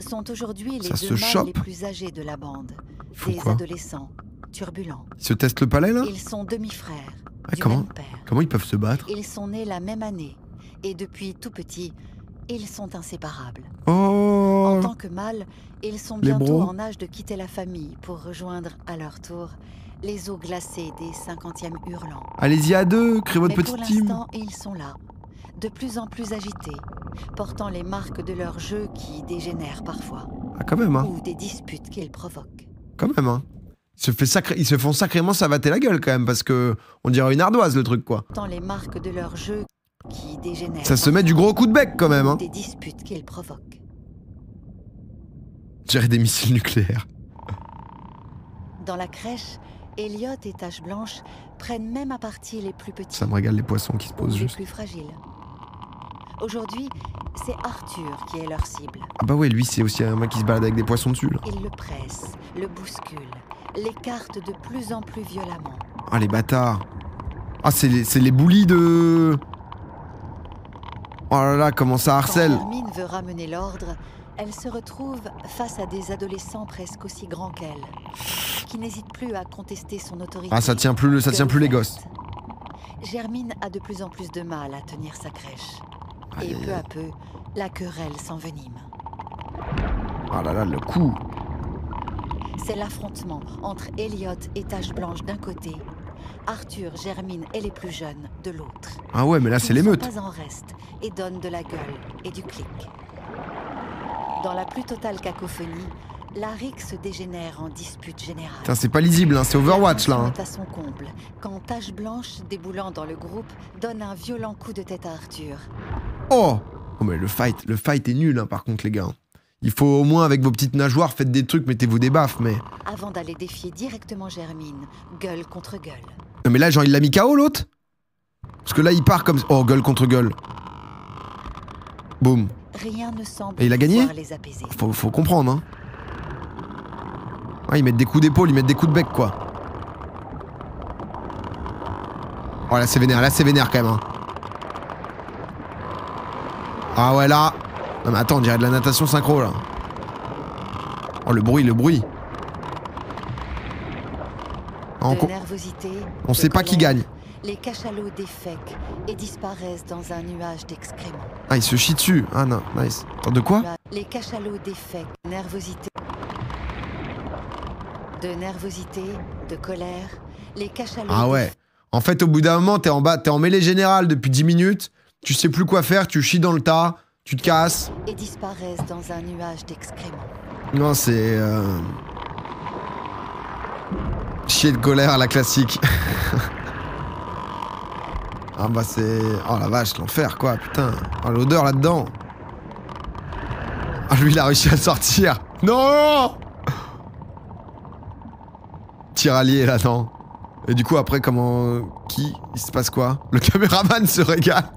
sont aujourd'hui les 2 mâles les plus âgés de la bande. Des adolescents turbulents. Ils se testent le palais là? Ils sont demi-frères. Comment ils peuvent se battre? Ils sont nés la même année. Et depuis tout petit, ils sont inséparables. Oh. En tant que mâles, ils sont bientôt en âge de quitter la famille pour rejoindre à leur tour les eaux glacées des 50e hurlants. Allez-y à 2, créez votre petite team. Pour l'instant, ils sont là, de plus en plus agités, portant les marques de leur jeu qui dégénèrent parfois. Ah quand même, hein. Ou des disputes qu'ils provoquent. Quand même, hein. Ils se font sacrément savater la gueule quand même, parce que on dirait une ardoise le truc, quoi. Portant les marques de leur jeu qui dégénèrent. Ça se met du gros coup de bec quand même, hein. Des disputes qu'ils provoquent. Gérer des missiles nucléaires. Dans la crèche, Elliot et Tache Blanche prennent même à partie les plus petits. Ça me régale les poissons qui se posent juste. Les plus fragiles. Aujourd'hui, c'est Arthur qui est leur cible. Ah bah ouais, lui c'est aussi un mec qui se balade avec des poissons dessus là. Il le presse, le bouscule, l'écarte de plus en plus violemment. Ah les bâtards. Ah c'est les bullies de... Oh là là, comment ça harcèle. Quand Hermine veut ramener l'ordre, elle se retrouve face à des adolescents presque aussi grands qu'elle, qui n'hésitent plus à contester son autorité. Ah ça tient plus les gosses. Germine a de plus en plus de mal à tenir sa crèche. Et peu à peu, la querelle s'envenime. Ah là là, le coup. C'est l'affrontement entre Elliot et Tache Blanche d'un côté Arthur, Germine et les plus jeunes de l'autre. Ah ouais, mais là c'est l'émeute. Ils ne sont pas en reste et donnent de la gueule et du clic. Dans la plus totale cacophonie, la rixe dégénère en dispute générale. Putain, c'est pas lisible, hein, c'est Overwatch là. Hein. À son comble, quand Tache Blanche, déboulant dans le groupe, donne un violent coup de tête à Arthur. Oh, oh mais le fight est nul hein, par contre les gars. Il faut au moins avec vos petites nageoires, faites des trucs, mettez-vous des baffes, mais... Avant d'aller défier directement Germine, gueule contre gueule. Non mais là, genre, il l'a mis KO l'autre? Parce que là, il part comme... Oh, gueule contre gueule. Boum. Rien ne semble et il a gagné les apaiser. Faut comprendre, hein. Ouais, ils mettent des coups d'épaule, ils mettent des coups de bec, quoi. Oh, là, c'est vénère quand même, hein. Ah ouais, là... Non mais attends, on dirait de la natation synchro, là. Oh, le bruit. On sait pas qui gagne. Les cachalots défèquent et disparaissent dans un nuage d'excréments. Ah, il se chie dessus. Ah non, nice. Attends, de quoi? Les cachalots défèquent. Nervosité, de colère. Les cachalots. Ah ouais. En fait, au bout d'un moment, t'es en bas, t'es en mêlée générale depuis 10 minutes. Tu sais plus quoi faire, tu chies dans le tas. Tu te casses. Et disparaissent dans un nuage d'excréments. Non, c'est... Chier de colère à la classique. Ah bah c'est... Oh la vache, l'enfer quoi, putain. Oh, l'odeur là-dedans. Ah lui, il a réussi à sortir. Non! Tiralier là-dedans. Et du coup, après, comment... Qui? Il se passe quoi? Le caméraman se régale.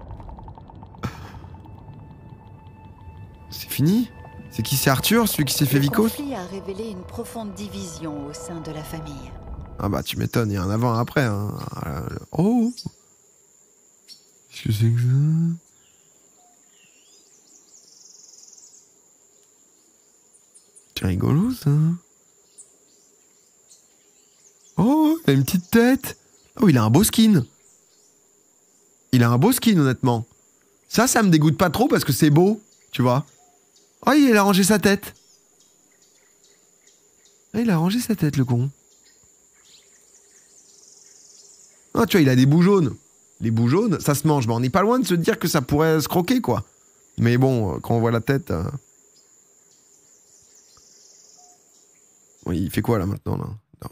C'est fini? C'est qui? C'est Arthur, celui qui s'est fait vicose? Le conflit a révélé une profonde division au sein de la famille. Ah bah tu m'étonnes, il y a un avant et un après. Hein. Oh! Qu'est-ce que c'est que ça? C'est rigolo ça. Oh, il a une petite tête. Oh, il a un beau skin. Il a un beau skin honnêtement. Ça me dégoûte pas trop parce que c'est beau, tu vois. Oh, il a rangé sa tête. Ah, il a rangé sa tête, le con. Ah, tu vois, il a des bouts jaunes. Les bouts jaunes, ça se mange. Mais on n'est pas loin de se dire que ça pourrait se croquer, quoi. Mais bon, quand on voit la tête... Oui, il fait quoi, là, maintenant, là? Non.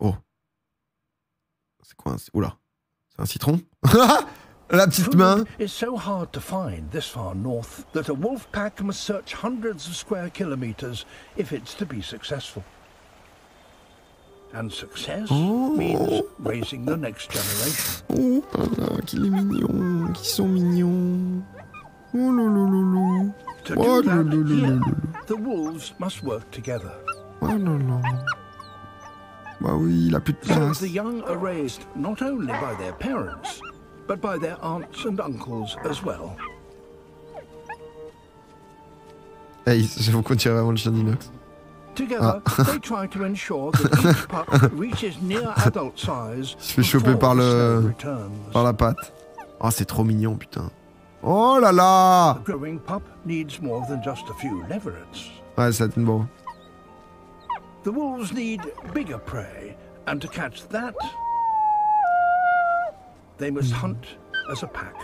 Oh. C'est quoi? Oula. C'est un citron? La petite main. It's so hard to find this far north that a wolf pack must search hundreds of square kilometers if it's to be successful. And success means raising the next generation. Oh là là, qu'il est mignon, qu'ils sont mignons. Oh loulou. To do that, here, the wolves must work together. Oh là là. Bah oui, il a plus de place. So the young are raised not only by their parents, but by their aunts and uncles as well. Hey, j'avoue qu'on dirait vraiment le chien d'inox. Together, they try to ensure that each pup reaches near adult size. Je fais choper par la patte. Oh, c'est trop mignon, putain. Oh là là. The growing pup needs more than just a few leverets. Ouais, c'est beau. The wolves need bigger prey, and to catch that, they must hunt as a pack.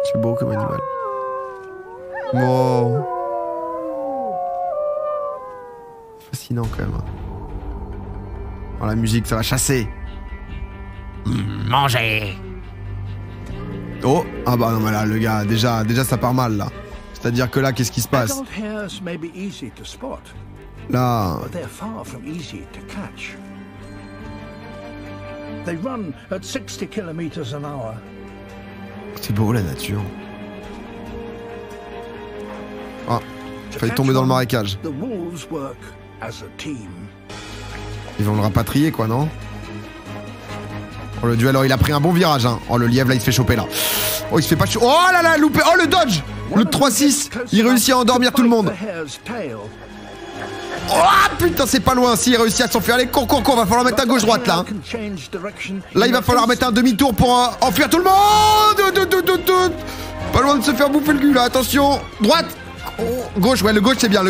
C'est beau comme animal. Wow. Fascinant quand même. Oh, la musique, ça va chasser. Manger. Oh, ah bah non, mais là, le gars, déjà ça part mal là. C'est-à-dire que là, qu'est-ce qui se passe? Là. C'est beau la nature. Ah, fallait tomber dans le marécage. Ils vont le rapatrier quoi, non? Oh le duel, alors il a pris un bon virage hein. Oh le lièvre là il se fait choper là. Oh il se fait pas choper. Oh là là, loupé. Oh le dodge. Le 3-6. Il réussit à endormir tout le monde. Oh putain c'est pas loin. Si il réussit à s'enfuir. Allez cours. Va falloir mettre un gauche-droite là. Là il va falloir mettre un demi-tour pour enfuir tout le monde. Pas loin de se faire bouffer le cul là. Attention. Droite. Oh, gauche, ouais le gauche c'est bien.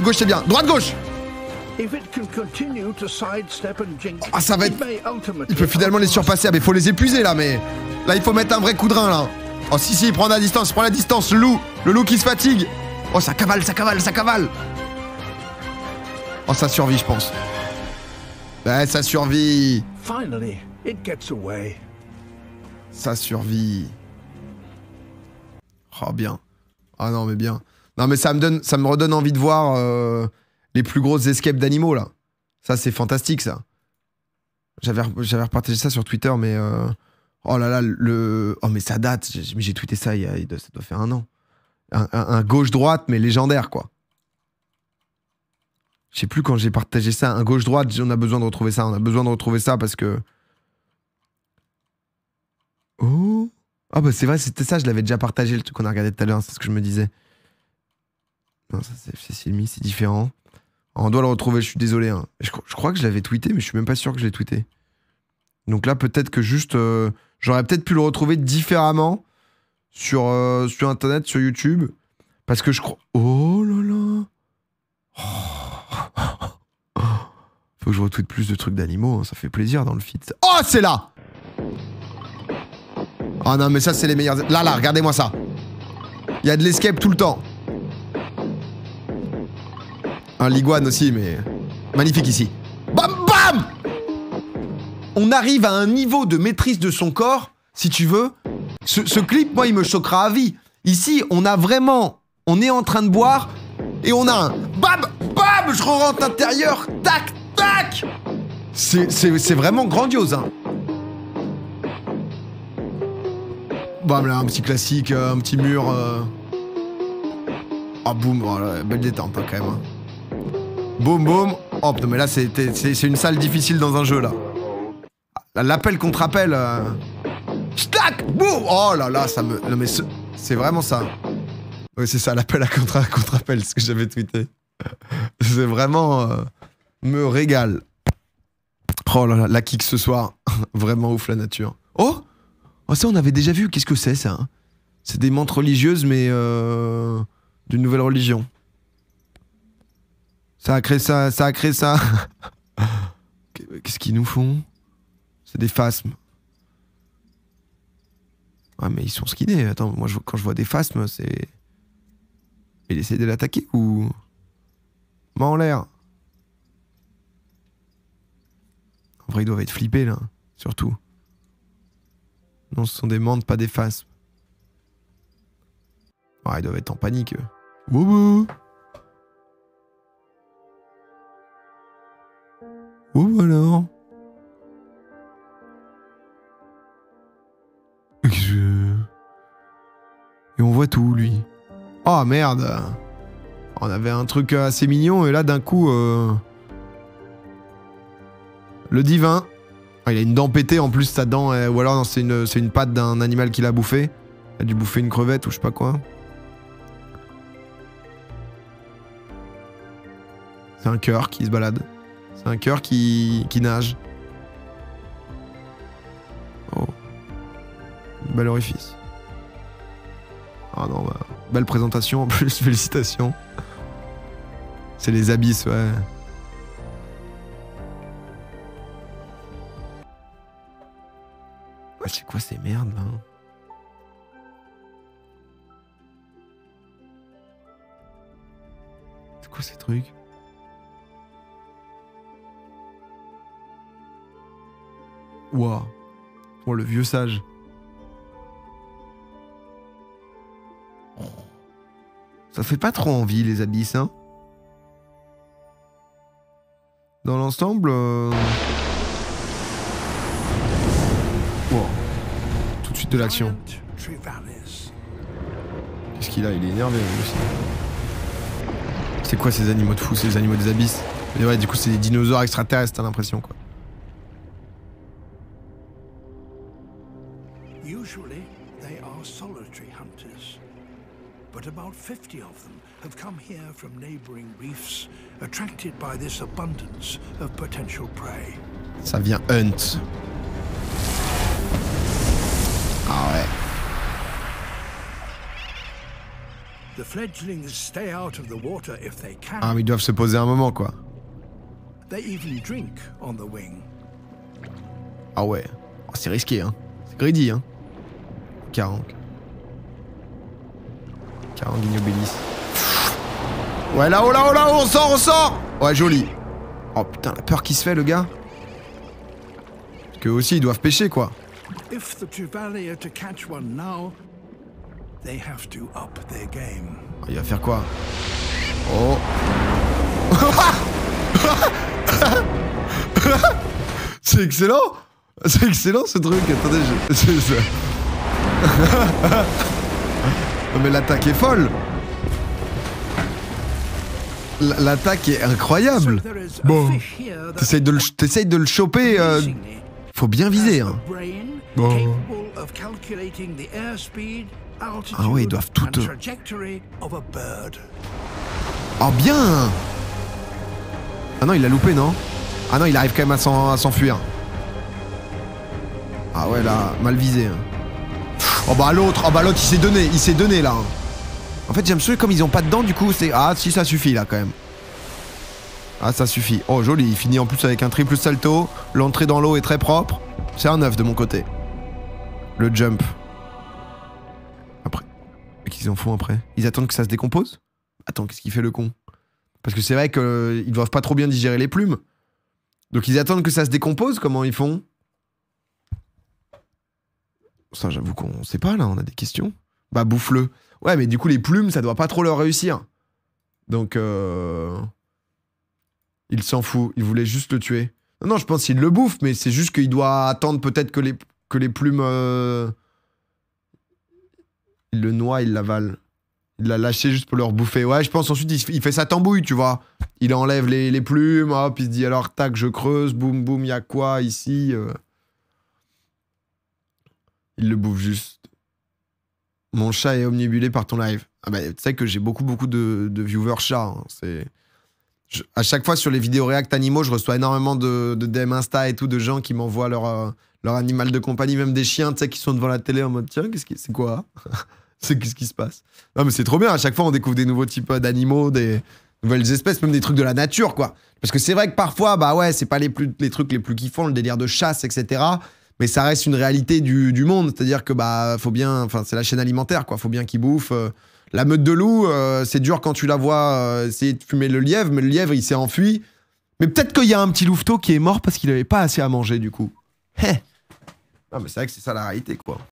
Droite gauche. Ah, ça va être... Il peut finalement les surpasser. Ah, mais faut les épuiser, là, mais... Là, il faut mettre un vrai coup de rein, là. Oh, si, il prend la distance, le loup. Le loup qui se fatigue. Oh, ça cavale. Oh, ça survit, je pense. Ouais, ça survit. Ça survit. Oh, bien. Ah non, mais bien. Non, mais ça me redonne envie de voir les plus grosses escapes d'animaux, là. Ça, c'est fantastique, ça. J'avais repartagé ça sur Twitter, mais... Oh là là, Oh, mais ça date. J'ai tweeté ça, ça doit faire 1 an. Un gauche-droite, mais légendaire, quoi. Je sais plus quand j'ai partagé ça. Un gauche-droite, on a besoin de retrouver ça. On a besoin de retrouver ça parce que... Oh. Ah bah c'est vrai, c'était ça, je l'avais déjà partagé, le truc qu'on a regardé tout à l'heure, c'est ce que je me disais. Non, ça c'est Silmi, c'est différent. On doit le retrouver, je suis désolé. Hein. Je crois que je l'avais tweeté, mais je suis même pas sûr que je l'ai tweeté. Donc là, peut-être que juste... j'aurais peut-être pu le retrouver différemment sur Internet, sur YouTube. Parce que je crois... Oh là là. Faut que je retweete plus de trucs d'animaux, hein, ça fait plaisir dans le feed. Oh, c'est là. Oh non, mais ça, c'est les meilleurs... Là, regardez-moi ça. Il y a de l'escape tout le temps. Un liguane aussi, mais... Magnifique ici. Bam, bam. On arrive à un niveau de maîtrise de son corps, si tu veux. Ce clip, moi, il me choquera à vie. Ici, on a vraiment... On est en train de boire, et on a un... Bam, bam. Je rentre l'intérieur. Tac, tac. C'est vraiment grandiose, hein. Bam, là, un petit classique, un petit mur. Ah, boum, voilà, belle détente, hein, quand même. Hein. Boum, boum. Hop, non, mais là, c'est une salle difficile dans un jeu, là. L'appel contre appel. Stack, boum. Oh là là, ça me... Non, mais c'est vraiment ça. Oui, c'est ça, l'appel à contre-appel, ce que j'avais tweeté. C'est vraiment... me régale. Oh là là, la kick ce soir. Vraiment ouf, la nature. Oh! Oh, ça, on avait déjà vu. Qu'est-ce que c'est, ça? C'est des mantes religieuses, mais d'une nouvelle religion. Ça a créé ça. Qu'est-ce qu'ils nous font? C'est des phasmes. Ouais, mais ils sont skinés. Attends, moi, quand je vois des phasmes, c'est... Il essaie de l'attaquer ou... Main en l'air. En vrai, ils doivent être flippés, là. Surtout. Non, ce sont des mantes, pas des phasmes. Ah, ils doivent être en panique, eux. Boubou. Oh, alors. Et on voit tout, lui. Oh, merde. On avait un truc assez mignon, et là, d'un coup... Le divin. Ah, il a une dent pétée en plus, sa dent, ou alors non, c'est une patte d'un animal qui l'a bouffé. Il a dû bouffer une crevette ou je sais pas quoi. C'est un cœur qui se balade. C'est un cœur qui nage. Oh. Bel orifice. Ah non, bah, belle présentation en plus, félicitations. C'est les abysses, ouais. C'est quoi ces merdes là? C'est quoi ces trucs? Ouah. Oh, le vieux sage. Ça fait pas trop envie les abysses, hein? Dans l'ensemble... Wow. Tout de suite de l'action. Qu'est-ce qu'il a? Il est énervé lui aussi. C'est quoi ces animaux de fou, ces animaux des abysses? Mais ouais, du coup c'est des dinosaures extraterrestres, t'as l'impression quoi. Usually they are solitary hunters, but about 50 of them have come here from neighboring reefs, attracted by this abundance of potential prey. Ça vient hunt. Ah ouais. The fledglings stay out of the water if they can. Ah mais ils doivent se poser un moment quoi. They even drink on the wing. Ah ouais, oh, c'est risqué, hein. C'est greedy, hein. 40 Guignobilis. Ouais, là-haut, là-haut, là-haut, on sort. Ouais, joli. Oh putain, la peur qui se fait, le gars. Parce qu'eux aussi, ils doivent pêcher, quoi. If the Trevally are to catch one now, they have to up their game. Il va faire quoi? Oh. C'est excellent. C'est excellent ce truc. Attendez, non mais l'attaque est folle. L'attaque est incroyable. Bon. T'essayes de le choper. Faut bien viser. Hein. Bon. Ah ouais, ils doivent tout... Oh bien. Ah non, il l'a loupé, non? Ah non, il arrive quand même à s'enfuir. Ah ouais, là, mal visé. Oh bah l'autre, il s'est donné là. En fait, j'aime sûr comme ils ont pas de dents, du coup, c'est... Ah si, ça suffit là quand même. Ah, ça suffit. Oh, joli, il finit en plus avec un triple salto. L'entrée dans l'eau est très propre. C'est un 9 de mon côté. Le jump. Après. Qu'est-ce qu'ils en font après? Ils attendent que ça se décompose? Attends, qu'est-ce qu'il fait le con? Parce que c'est vrai qu'ils doivent pas trop bien digérer les plumes. Donc ils attendent que ça se décompose? Comment ils font? Ça, j'avoue qu'on sait pas là, on a des questions. Bah, bouffe-le. Ouais, mais du coup, les plumes, ça doit pas trop leur réussir. Donc, il s'en fout. Il voulait juste le tuer. Non, je pense qu'il le bouffe, mais c'est juste qu'il doit attendre peut-être que les plumes... Il le noie, il l'avale. Il l'a lâché juste pour leur bouffer. Ouais, je pense ensuite, il fait sa tambouille, tu vois. Il enlève les plumes, hop, il se dit alors, tac, je creuse, boum, boum, y a quoi ici Il le bouffe juste. Mon chat est omnibulé par ton live. Ah bah, tu sais que j'ai beaucoup de viewers chats. Hein. À chaque fois sur les vidéos React Animaux, je reçois énormément de DM Insta et tout, de gens qui m'envoient leur animal de compagnie, même des chiens, tu sais, qui sont devant la télé en mode tiens, c'est quoi? Qu'est-ce qui se passe? Non mais c'est trop bien, à chaque fois on découvre des nouveaux types d'animaux, des nouvelles espèces, même des trucs de la nature, quoi. Parce que c'est vrai que parfois, bah ouais, c'est pas les trucs les plus kiffants, le délire de chasse, etc. Mais ça reste une réalité du monde, c'est-à-dire que bah faut bien, enfin c'est la chaîne alimentaire, quoi. Faut bien qu'ils bouffent. La meute de loups, c'est dur quand tu la vois essayer de fumer le lièvre, mais le lièvre il s'est enfui. Mais peut-être qu'il y a un petit louveteau qui est mort parce qu'il avait pas assez à manger du coup. Non mais c'est vrai que c'est ça la réalité, quoi.